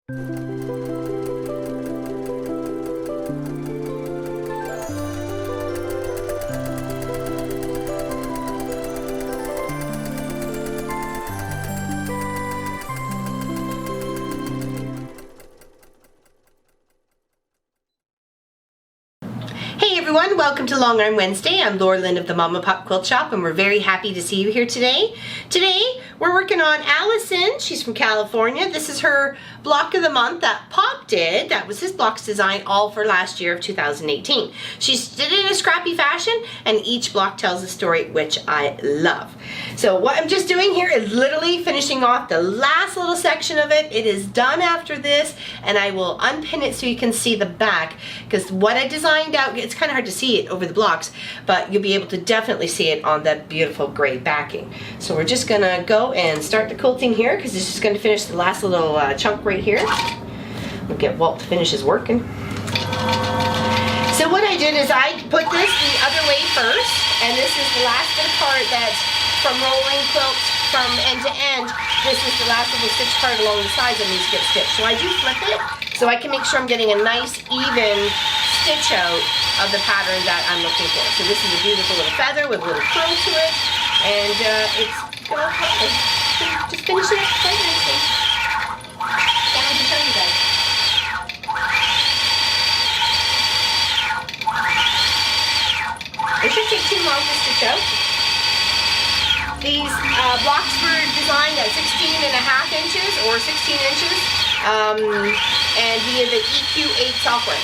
Hey everyone, welcome to Long Arm Wednesday. I'm Laura Lynn of the Mama Pop Quilt Shop, and we're very happy to see you here today. Today, we're working on Allison. She's from California. This is her block of the month that Pop did. That was his block's design all for last year of 2018. She did it in a scrappy fashion, and each block tells a story, which I love. So what I'm just doing here is literally finishing off the last little section of it. It is done after this, and I will unpin it so you can see the back, because what I designed out, it's kind of hard to see it over the blocks, but you'll be able to definitely see it on that beautiful gray backing. So we're just gonna go and start the quilting here, because it's just gonna finish the last little chunk right here. We'll get Walt to finish his working. So what I did is I put this the other way first, and this is the last bit of part that's from rolling quilt from end to end. This is the last little stitch part along the sides that needs to get stitched. So I do flip it so I can make sure I'm getting a nice even stitch out of the pattern that I'm looking for. So this is a beautiful little feather with a little curl to it, and it's gonna just finish it quite nicely. I had to show you guys. It should take too long to stitch out. These blocks were designed at 16.5 inches or 16 inches, and via the EQ8 software.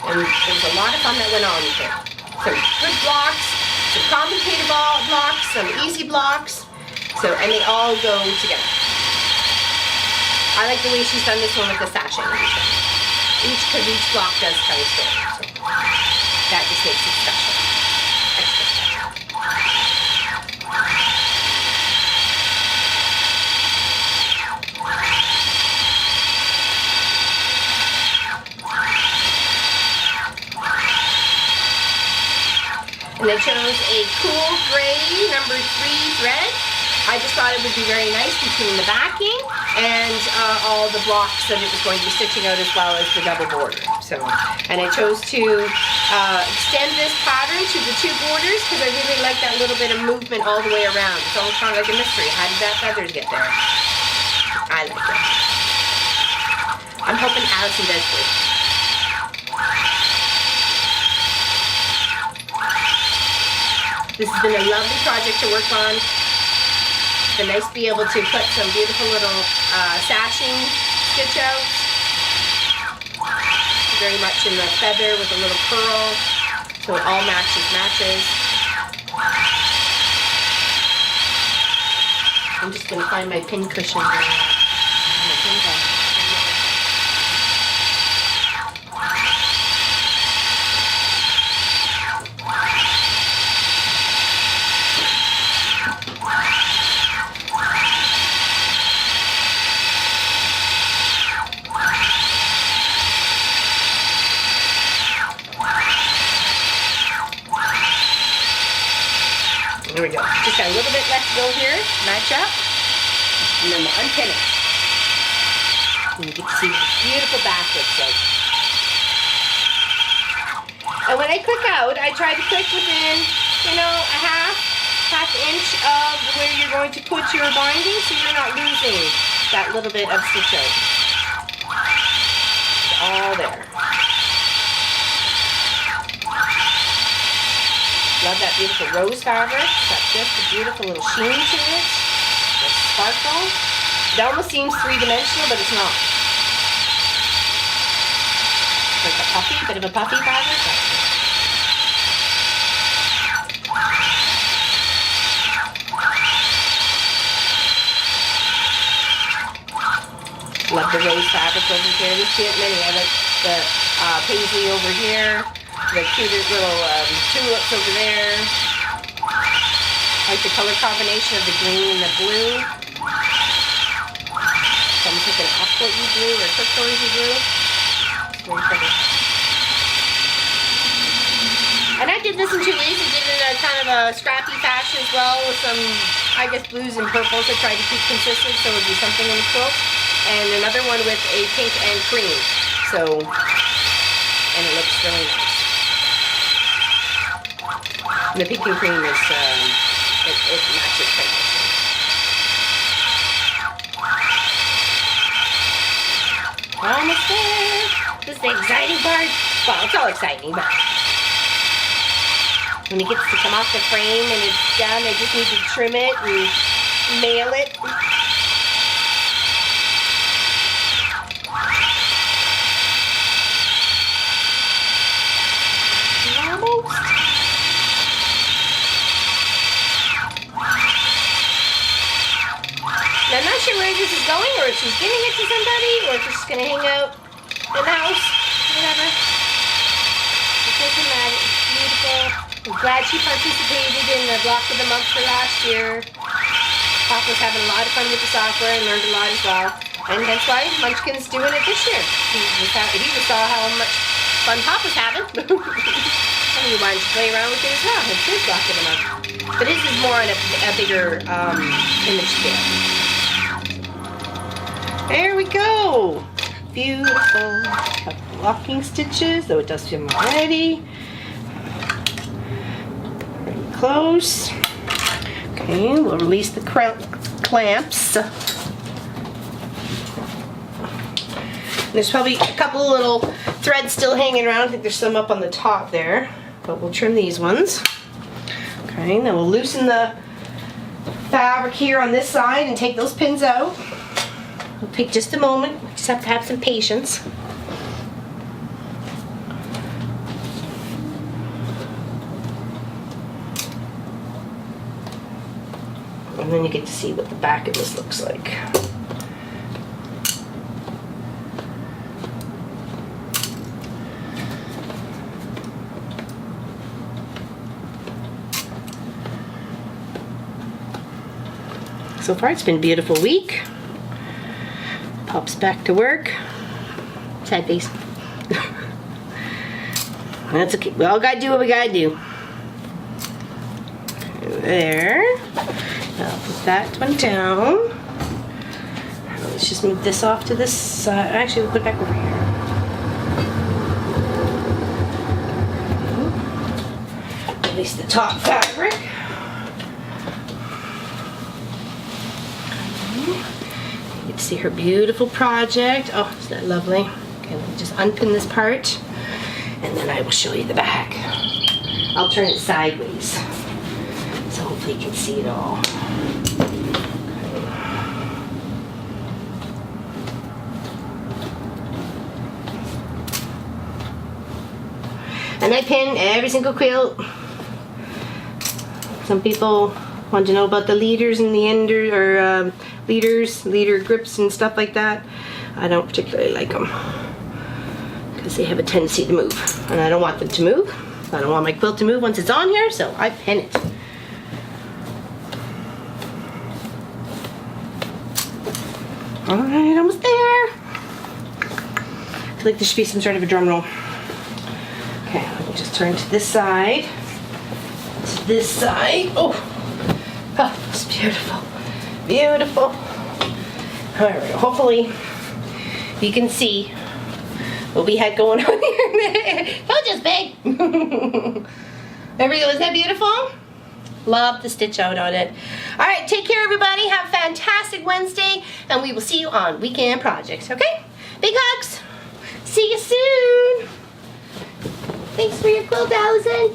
And there was a lot of fun that went on with it. Some good blocks, some complicated blocks, some easy blocks. So, and they all go together. I like the way she's done this one with the sachet. Because each block does tell a story. So that just makes it special. Extra special. And I chose a cool gray number 3 thread. I just thought it would be very nice between the backing and all the blocks that it was going to be stitching out, as well as the double border. So, and I chose to extend this pattern to the 2 borders because I really like that little bit of movement all the way around. It's almost kind of like a mystery. How did that feathers get there? I like it. I'm hoping Alison does too. This has been a lovely project to work on. It's been nice to be able to put some beautiful little sashing stitch outs. Very much in the feather with a little curl, so it all matches. I'm just going to find my pin cushion here. There we go. Just got a little bit left to go here, match up, and then we'll unpin it. And you get to see what the beautiful back looks like. And when I click out, I try to click within, a half inch of where you're going to put your binding, so you're not losing that little bit of stitch out. It's all there. Love that beautiful rose fabric. It's got just a beautiful little sheen to it. The sparkle. It almost seems 3-dimensional, but it's not. Like a puffy, bit of a puffy fabric. Love the rose fabric over here. There's too many of it. The paisley over here. The cutest little tulips over there. I like the color combination of the green and the blue. It's almost like an aqua-y blue or turquoise-y blue. It's very pretty. And I did this in 2 ways. I did it in a kind of a scrappy fashion as well with some, I guess, blues and purples. I tried to keep consistent so it would be something in the quilt. and another one with a pink and cream. So, and it looks really nice. And the pink and cream is, it matches quite nicely. Almost there. This is the exciting part. Well, it's all exciting, but when it gets to come off the frame and it's done, I just need to trim it and mail it. Almost. Now, I'm not sure where this is going, or if she's giving it to somebody, or if it's just going to hang out in the house, whatever. It doesn't matter. It's beautiful. I'm glad she participated in the Block of the Month for last year. Pop was having a lot of fun with the software and learned a lot as well. And that's why Munchkin's doing it this year. He just saw how much fun Pop was having. And he wanted to play around with it as well. It's his Block of the Month. But his is more on a bigger image scale. There we go. Beautiful. Locking stitches, though it does fit already. Very close. Okay, we'll release the clamps. There's probably a couple little threads still hanging around. I think there's some up on the top there, but we'll trim these ones. Okay, then we'll loosen the fabric here on this side and take those pins out. It'll take just a moment. We just have to have some patience. And then you get to see what the back of this looks like. So far, it's been a beautiful week. Pop's back to work. Sad face. That's okay. We all gotta do what we gotta do. There. Now put that one down. Let's just move this off to this side. Actually, we'll put it back over here. Release the top fabric. You can see her beautiful project. Oh, isn't that lovely? Okay, let me just unpin this part, and then I will show you the back. I'll turn it sideways, so hopefully you can see it all. And I pin every single quilt. Some people want to know about the leaders and the enders, or leader grips and stuff like that. I don't particularly like them because they have a tendency to move, and I don't want them to move. I don't want my quilt to move once it's on here, so I pin it. Alright, almost there. I feel like there should be some sort of a drum roll. Okay, let me just turn to this side. To this side. Oh, it's beautiful. Beautiful. Alright, hopefully you can see what we had going on here. Don't just big. There we go. Isn't that beautiful? Love the stitch out on it. Alright, take care everybody. Have a fantastic Wednesday, and we will see you on Weekend Projects, okay? Big hugs. See you soon. Thanks for your quilt, Alison.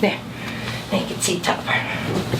There. Now you can see the top part.